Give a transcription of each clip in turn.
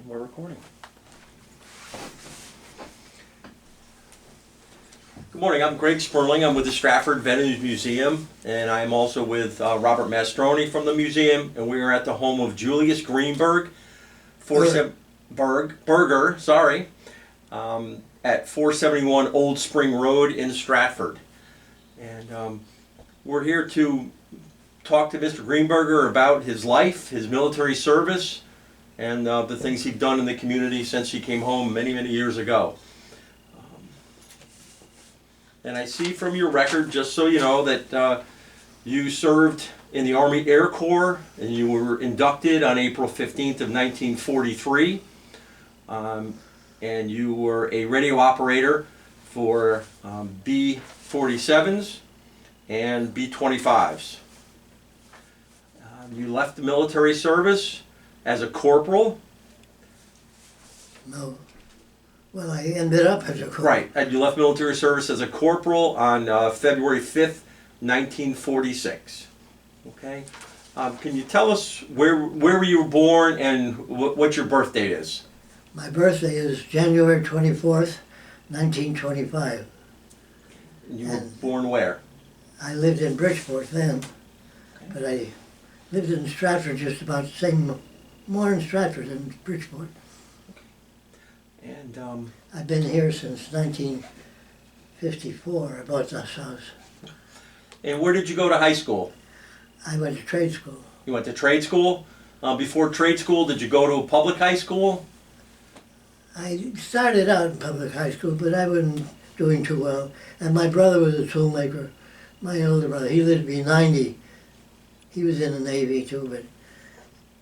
We're recording. Good morning, I'm Greg Sperling. I'm with the Stratford Veterans Museum, and I'm also with Robert Mastroni from the museum, and we are at the home of Julius Greenberger, at 471 Old Spring Road in Stratford. And we're here to talk to Mr. Greenberger about his life, his military service, and the things he's done in the community since he came home many, many years ago. And I see from your record, just so you know, that you served in the Army Air Corps, and you were inducted on April 15th of 1943. And you were a radio operator for B-47s and B-25s. You left the military service as a corporal. No. Well, I ended up as a corporal. Right, and you left military service as a corporal on February 5th, 1946. Okay. Can you tell us where you were born and what your birth date is? My birthday is January 24th, 1925. You were born where? I lived in Bridgeport then, Okay. but I lived in Stratford just about the same, more in Stratford than Bridgeport. And I've been here since 1954. I bought this house. and where did you go to high school? I went to trade school. You went to trade school. Before trade school, did you go to a public high school? I started out in public high school, but I wasn't doing too well. And my brother was a toolmaker. My older brother, he lived to be 90. He was in the Navy too, but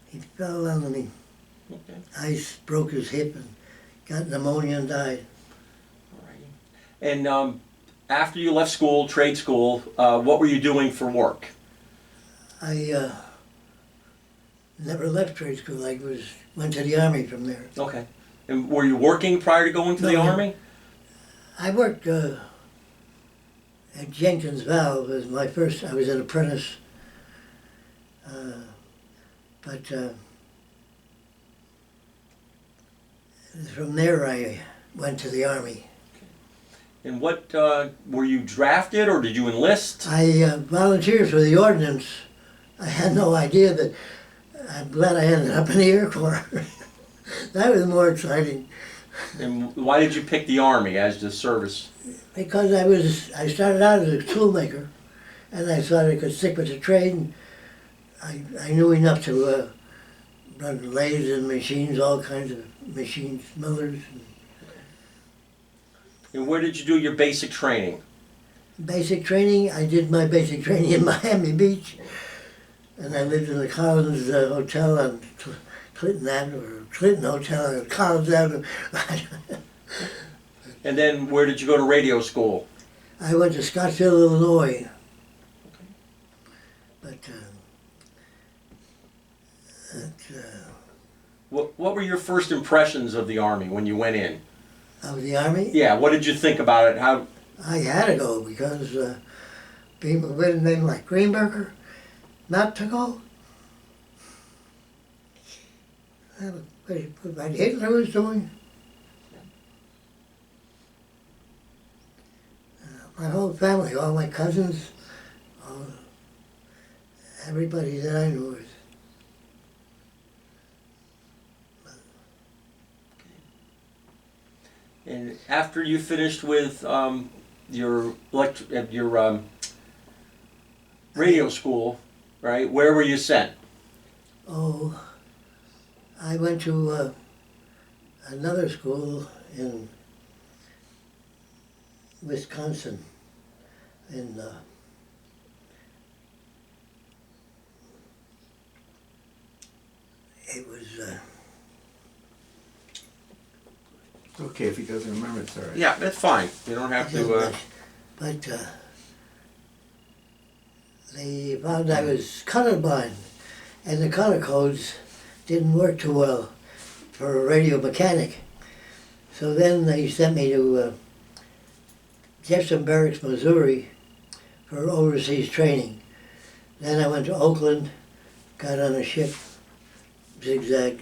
he fell on the Okay. ice, broke his hip, and got pneumonia and died. All right. And after you left school, trade school, what were you doing for work? I never left trade school. I went to the Army from there. Okay. And were you working prior to going to the No. Army? I worked at Jenkins Valve as my first. I was an apprentice, but from there I went to the Army. And what, were you drafted or did you enlist? I volunteered for the ordnance. I had no idea that. I'm glad I ended up in the Air Corps. That was more exciting. And why did you pick the Army as the service? Because I started out as a toolmaker, and I thought I could stick with the trade. And I knew enough to run lathes and machines, all kinds of machines, millers. And where did you do your basic training? Basic training, I did my basic training in Miami Beach, and I lived in the Collins Hotel on Clinton Avenue, or Clinton Hotel on Collins Avenue. And then where did you go to radio school? I went to Scottsville, Illinois. But What were your first impressions of the Army when you went in? of the Army, Yeah, what did you think about it? How? I had to go because people with a name like Greenberger, not to go. What Hitler was doing. My whole family, all my cousins, everybody that I knew was. And after you finished with your radio school, right? Where were you sent? Oh, I went to another school in Wisconsin, in it was It's okay if he doesn't remember, it's all right. Yeah, that's fine. You don't have to. but they found I was colorblind, and the color codes didn't work too well for a radio mechanic. So then they sent me to Jefferson Barracks, Missouri, for overseas training. Then I went to Oakland, got on a ship, zigzag,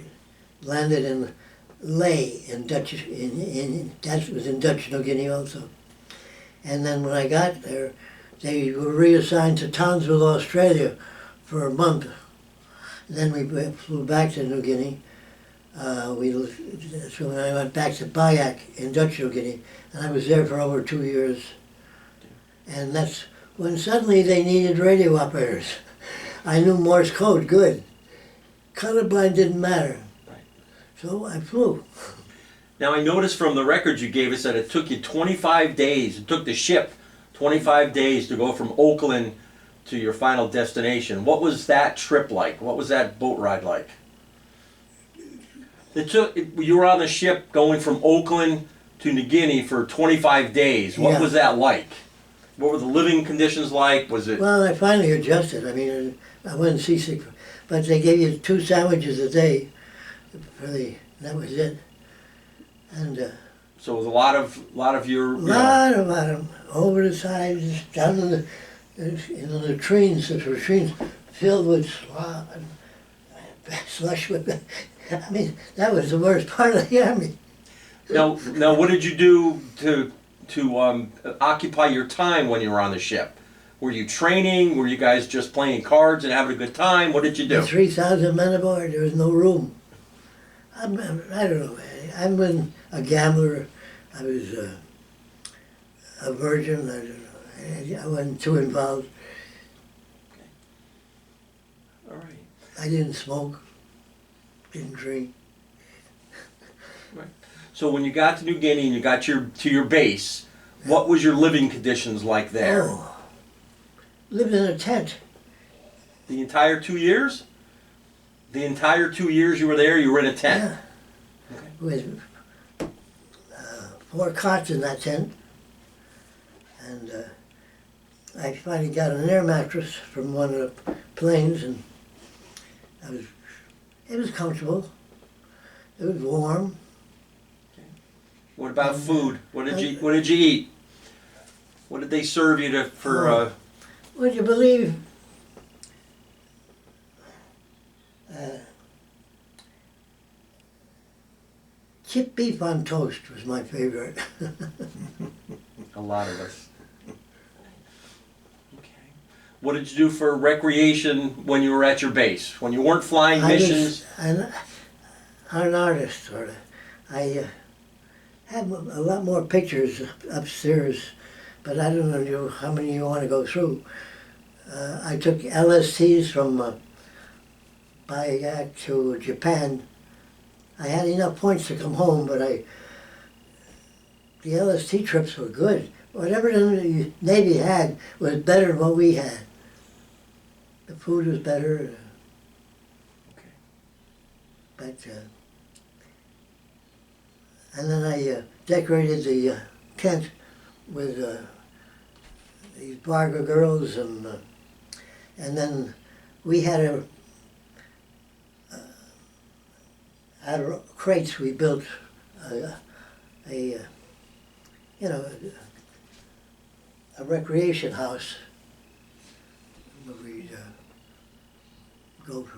landed in Ley in Dutch, that was in Dutch New Guinea also. And then when I got there, they were reassigned to Townsville, Australia for a month. Then we flew back to New Guinea. So when I went back to Bayak in Dutch New Guinea, and I was there for over 2 years. And that's when suddenly they needed radio operators. I knew Morse code good. Colorblind didn't matter. So I flew. Now I noticed from the records you gave us that it took you 25 days, it took the ship 25 days to go from Oakland to your final destination. What was that trip like? What was that boat ride like? You were on the ship going from Oakland to New Guinea for 25 days. What was that like? What were the living conditions like? Was it? Well, I finally adjusted. I mean, I wasn't seasick, but they gave you 2 sandwiches a day. That was it. And so it was a lot of your lot of them over the sides, down in the latrines. The latrines filled with slop and slush with. I mean, that was the worst part of the army. Now, what did you do to occupy your time when you were on the ship? Were you training? Were you guys just playing cards and having a good time? What did you do? With 3,000 men aboard, there was no room. I don't know. I wasn't a gambler. I was a virgin. I don't know. I wasn't too involved. Okay. All right. I didn't smoke. Didn't drink. Right. So when you got to New Guinea and you got to your base, what was your living conditions like there? Oh, lived in a tent. The entire 2 years? The entire 2 years you were there, you were in a tent? Yeah. Okay. With 4 cots in that tent. And I finally got an air mattress from one of the planes, and it was comfortable. It was warm. What about food? What did you eat? What did they serve you for? Would you believe? Chipped beef on toast was my favorite. A lot of us. Okay. What did you do for recreation when you were at your base? When you weren't flying missions? I'm an artist, sort of. I have a lot more pictures upstairs, but I don't know how many you want to go through. I took LSTs from Bayak to Japan. I had enough points to come home, but the LST trips were good. Whatever the Navy had was better than what we had. The food was better. Okay. But and then I decorated the tent with these Barger girls, and then we had out of crates we built a recreation house where we'd go for.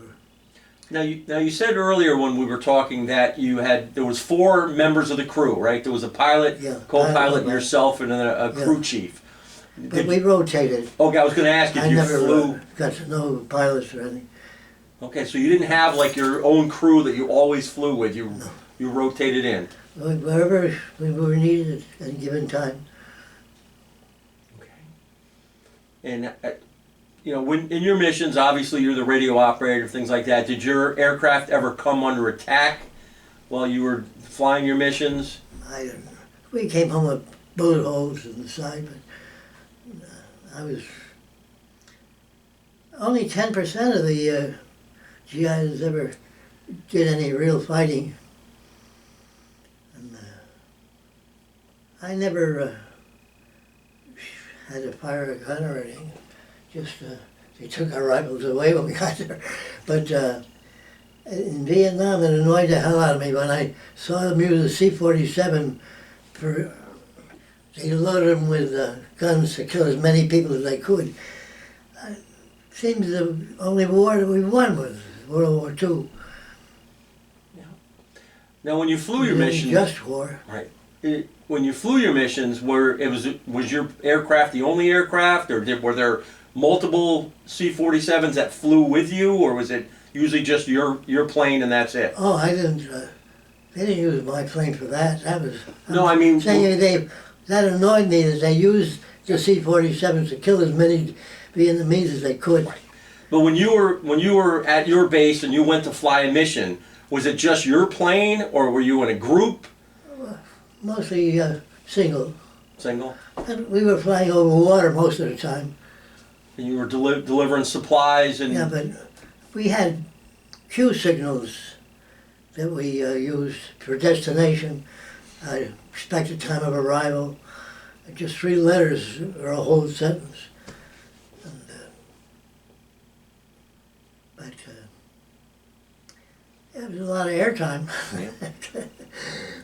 Now you said earlier when we were talking that there was 4 members of the crew, right? There was a pilot, co-pilot, and yourself, and then a crew chief. But we rotated. Okay, I was going to ask if I you never flew. got to know pilots or anything. Okay, so you didn't have like your own crew that you always flew with. You rotated in. Wherever we were needed at a given time. Okay. And when in your missions, obviously you're the radio operator, things like that. Did your aircraft ever come under attack while you were flying your missions? I don't know. We came home with bullet holes in the side, but I was only 10% of the GIs ever did any real fighting. And I never had to fire a gun or anything. Just they took our rifles away when we got there. But in Vietnam, it annoyed the hell out of me when I saw them use a C-47 they loaded them with guns to kill as many people as they could. Seems the only war that we won was World War II. Yeah. Now, when you flew your It was mission, just war. when you flew your missions, was your aircraft the only aircraft, or were there multiple C-47s that flew with you, or was it usually just your plane and that's it? Oh, I didn't. They didn't use my plane for that. That was. No, I mean, That annoyed me that they used the C-47s to kill as many Vietnamese as they could. Right. But when you were at your base and you went to fly a mission, was it just your plane, or were you in a group? Mostly single. Single? And we were flying over water most of the time. And you were delivering supplies and... Yeah, but we had Q signals that we used for destination, expected time of arrival, just 3 letters or a whole sentence. And, it was a lot of airtime. Yeah.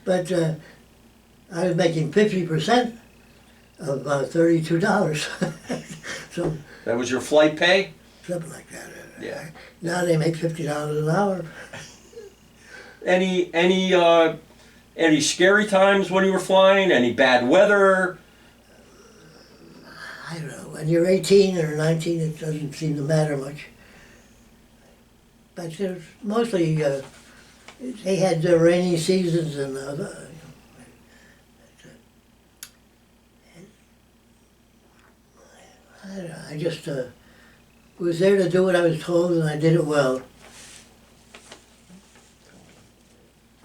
But I was making 50% of $32. So That was your flight pay? something like that. Yeah. Now they make $50 an hour. Any scary times when you were flying? Any bad weather? I don't know. When you're 18 or 19, it doesn't seem to matter much. But there's mostly they had rainy seasons and I don't know, I just was there to do what I was told, and I did it well.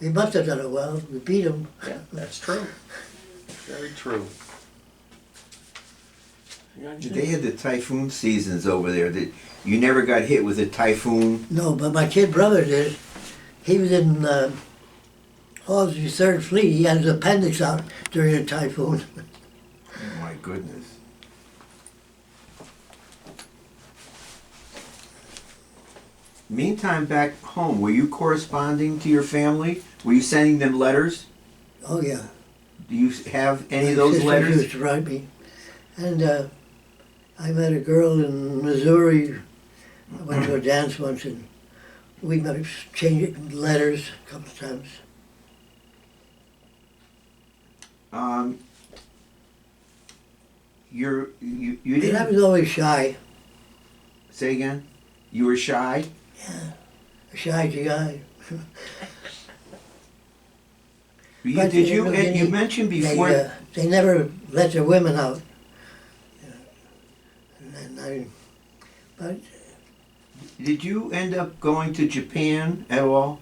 We must have done it well. We beat them. Yeah, that's true. Very true. They had the typhoon seasons over there. That you never got hit with a typhoon. No, but my kid brother did. He was in Halsey's 3rd Fleet. He had his appendix out during a typhoon. Oh my goodness. Meantime, back home, were you corresponding to your family? Were you sending them letters? Oh yeah. Do you have any of My those sister letters? used to write me, and I met a girl in Missouri. I went to a dance once, and we met exchanging letters a couple of times. You And I didn't was always shy. say again. You were shy. A shy guy. But, Did you? you know, And you mentioned before. They never let their women out. But Did you end up going to Japan at all?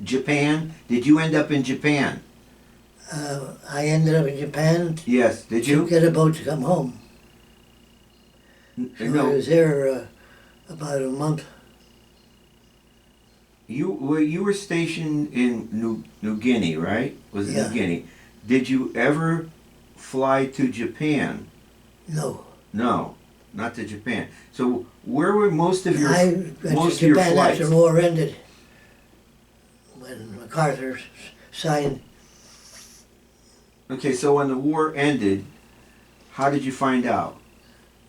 Japan? Did you end up in Japan? I ended up in Japan Yes. Did to you? get a boat to come home. So I No. was there about a month. You were stationed in New Guinea, right? Was it Yeah. New Guinea? Did you ever fly to Japan? No. No, not to Japan. So where were most of your I went most to of your Japan flights? after the war ended. When MacArthur signed. Okay, so when the war ended, how did you find out?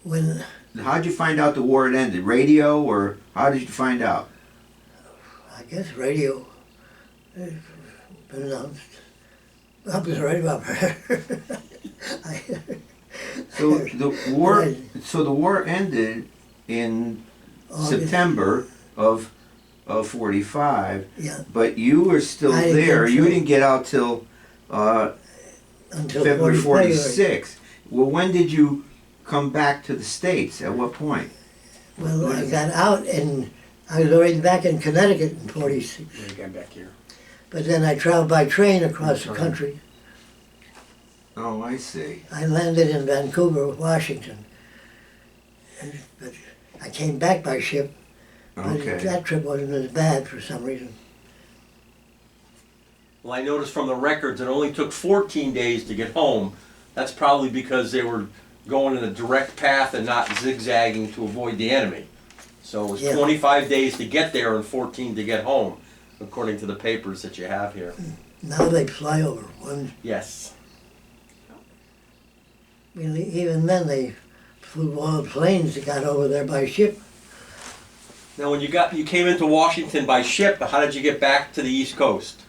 When How did you find out the war had ended? Radio, or how did you find out? I guess radio been announced. I was right about her. So the war, Right. so the war ended in August. September of 45, Yeah, but you were still I didn't there. get You to- didn't get out till until February 40 46. Well, when did you come back to the States? At what point? Well, I got out and I was already back in Connecticut in 46. You got back here. But then I traveled by train across the country. Oh, I see. I landed in Vancouver, Washington. But I came back by ship, but Okay. that trip wasn't as bad for some reason. Well, I noticed from the records it only took 14 days to get home. That's probably because they were going in a direct path and not zigzagging to avoid the enemy. So it was Yeah. 25 days to get there and 14 to get home, according to the papers that you have here. Now they fly over. One, Yes. I mean, even then they flew all the planes that got over there by ship. Now, when you came into Washington by ship, how did you get back to the East Coast?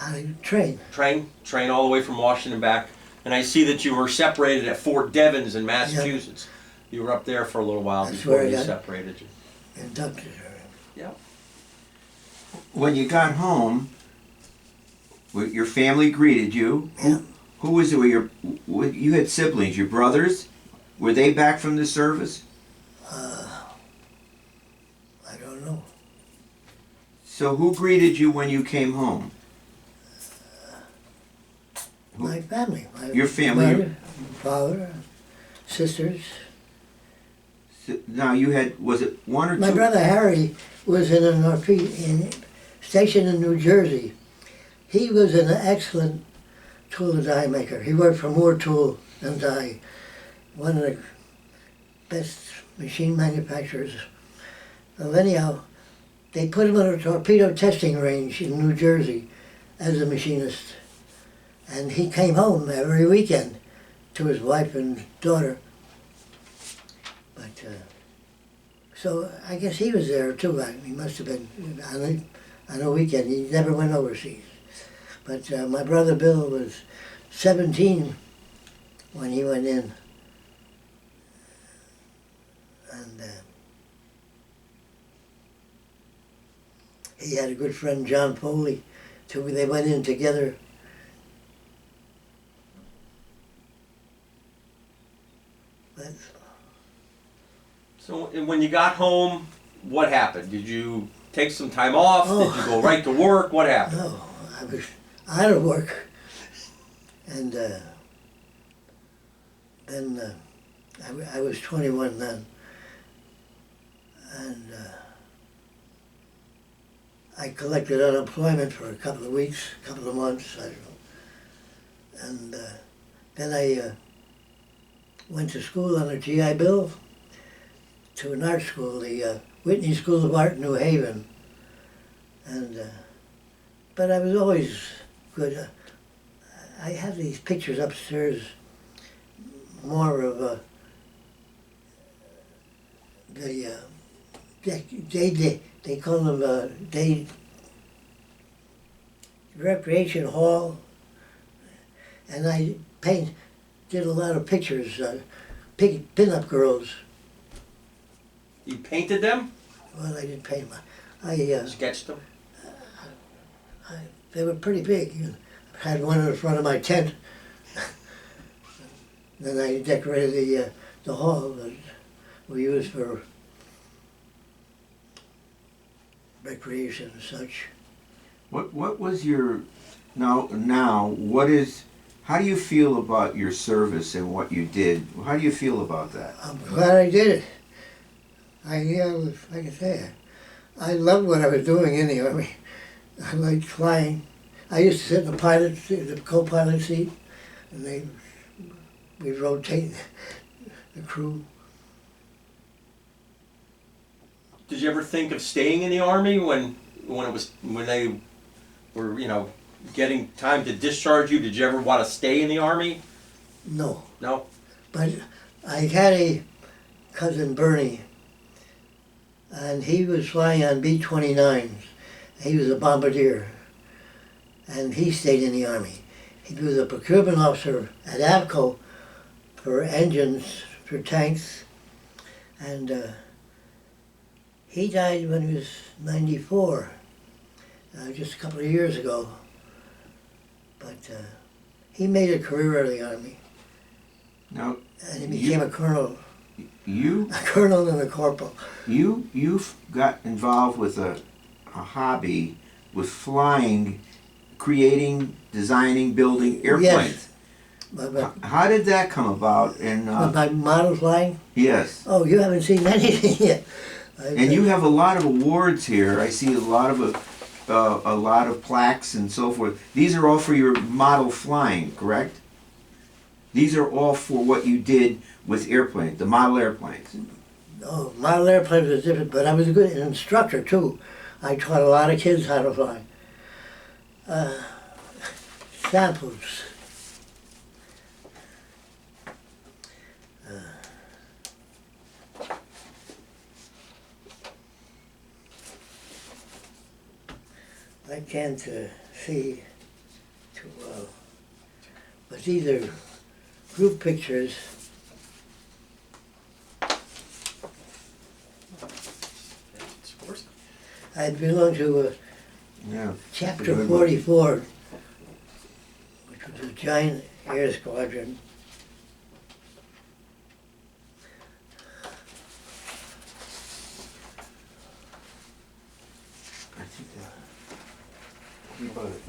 I trained. Train all the way from Washington back. And I see that you were separated at Fort Devens in Massachusetts. You were up there for a little while That's before where I they got- separated you. Inducted her. Yeah. When you got home, your family greeted you. Yeah. Who was it? You had siblings, your brothers? Were they back from the service? I don't know. So who greeted you when you came home? Who- My family. Your family. Mother, father, sisters. Now you had, was it one or two? My brother Harry was in stationed in New Jersey. He was an excellent tool and die maker. He worked for Moore Tool and Die, one of the best machine manufacturers. Well, anyhow, they put him on a torpedo testing range in New Jersey as a machinist. And he came home every weekend to his wife and daughter. But, so I guess he was there too. He must have been on a weekend. He never went overseas. But my brother Bill was 17 when he went in. And he had a good friend, John Foley, too. They went in together. But So when you got home, what happened? Did you take some time off? Oh. Did you go right to work? What happened? no, I was out of work. And then I was 21 then. And I collected unemployment for a couple of weeks, a couple of months, I don't know. And then I went to school on a GI Bill to an art school, the Whitney School of Art in New Haven. And but I was always good. I have these pictures upstairs, more of they call them day recreation hall, and I did a lot of pictures, pin-up girls. You painted them? Well, I didn't paint them. I Sketched them? they were pretty big. I had one in the front of my tent. Then I decorated the hall that we used for recreation and such. What was your, what is, how do you feel about your service and what you did? How do you feel about that? I'm glad I did it. Like I say, I loved what I was doing in the Army. I liked flying. I used to sit in the pilot seat, the co-pilot seat, and we'd rotate the crew. Did you ever think of staying in the Army when they were, getting time to discharge you? Did you ever want to stay in the Army? No, No? but I had a cousin, Bernie, and he was flying on B-29s. He was a bombardier, and he stayed in the Army. He was a procurement officer at AVCO for engines, for tanks, and he died when he was 94, just a couple of years ago. But he made a career out of the Army, Now, and he became a colonel, you and a corporal. you've got involved with a hobby with flying, creating, designing, building airplanes. But How did that come about? And my model flying? yes, Oh, you haven't seen anything yet. and you have a lot of awards here. I see a lot of plaques and so forth. These are all for your model flying, correct? These are all for what you did with airplanes, the model airplanes. Oh, model airplanes was different, but I was a good instructor too. I taught a lot of kids how to fly. Samples. I can't see. but these are group pictures. I belong to Yeah. Chapter Good one. 44, which was a giant air squadron. I think that. We both,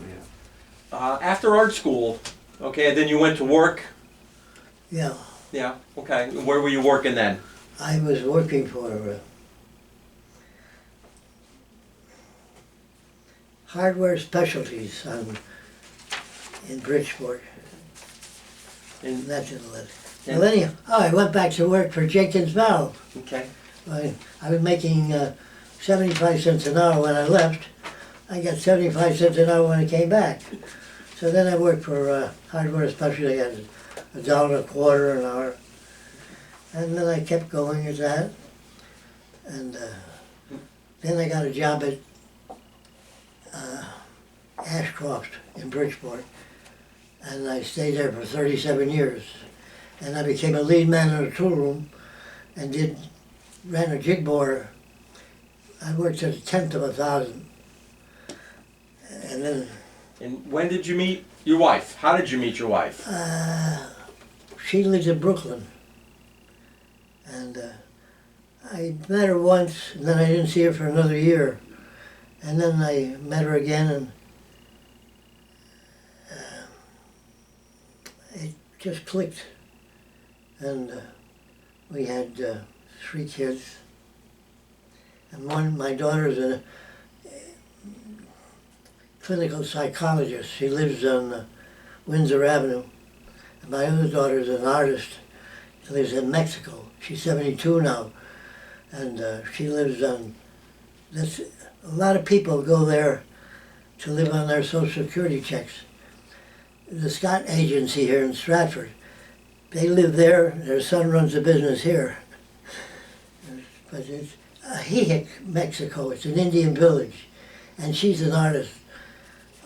yeah. After art school, okay, then you went to work. Yeah, Yeah, okay. Where were you working then? I was working for Hardware Specialties in Bridgeport. In, That's in the list. and- Well, anyhow, I went back to work for Jenkins Valve. okay. I was making 75 cents an hour when I left. I got 75 cents an hour when I came back. So then I worked for Hardware Specialty at $1.25 an hour. And then I kept going at that. And then I got a job at Ashcroft in Bridgeport. And I stayed there for 37 years. And I became a lead man in a tool room and ran a jig borer. I worked at 1/10 of a thousand. And then And when did you meet your wife? How did you meet your wife? she lives in Brooklyn. And I met her once, and then I didn't see her for another year. And then I met her again, and it just clicked. And we had 3 kids. And my daughter's a clinical psychologist. She lives on Windsor Avenue. And my other daughter's an artist. She lives in Mexico. She's 72 now. And she lives on, a lot of people go there to live on their Social Security checks. The Scott Agency here in Stratford, they live there. Their son runs a business here. But it's Ajijic, Mexico. It's an Indian village. And she's an artist.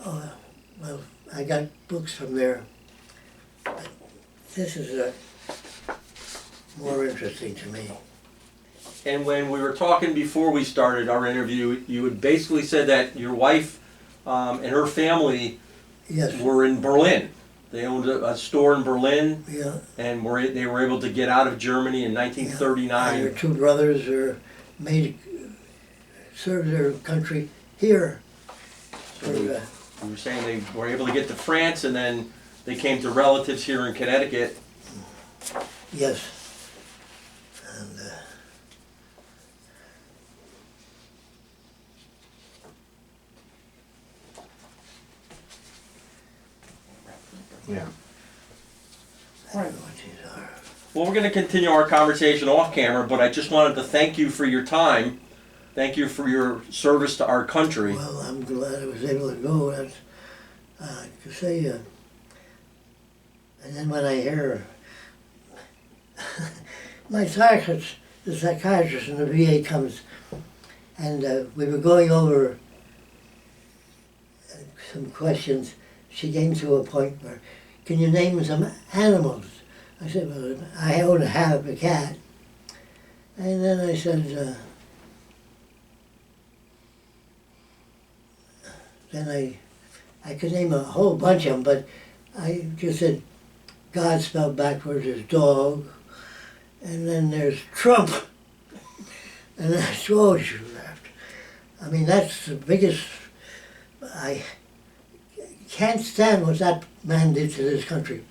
Well, I got books from there. But this is more interesting to me. And when we were talking before we started our interview, you had basically said that your wife and her family Yes. were in Berlin. They owned a store in Berlin, Yeah. and they were able to get out of Germany in And 1939. her 2 brothers served their country here. So you were saying they were able to get to France, and then they came to relatives here in Connecticut. Yes. And Yeah. I don't know what these are. Well, we're going to continue our conversation off camera, but I just wanted to thank you for your time. Thank you for your service to our country. Well, I'm glad I was able to go. That's, to say, and then when I hear my psychiatrist, the psychiatrist in the VA comes, and we were going over some questions. She came to a point where, can you name some animals? I said, well, I own a cat. And then I said, then I could name a whole bunch of them, but I just said, God spelled backwards is dog. And then there's Trump. And then she laughed. I mean, that's the biggest, I can't stand what that man did to this country.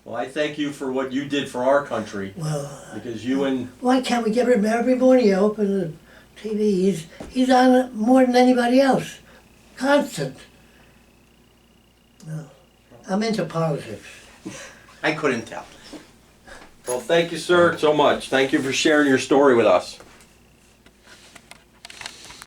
Well, I thank you for what you did for our country, Well, because you and why can't we get him every morning? I open the TV, he's on it more than anybody else. Constant. No. I'm into politics. I couldn't tell. Well, thank you, sir, so much. Thank you for sharing your story with us.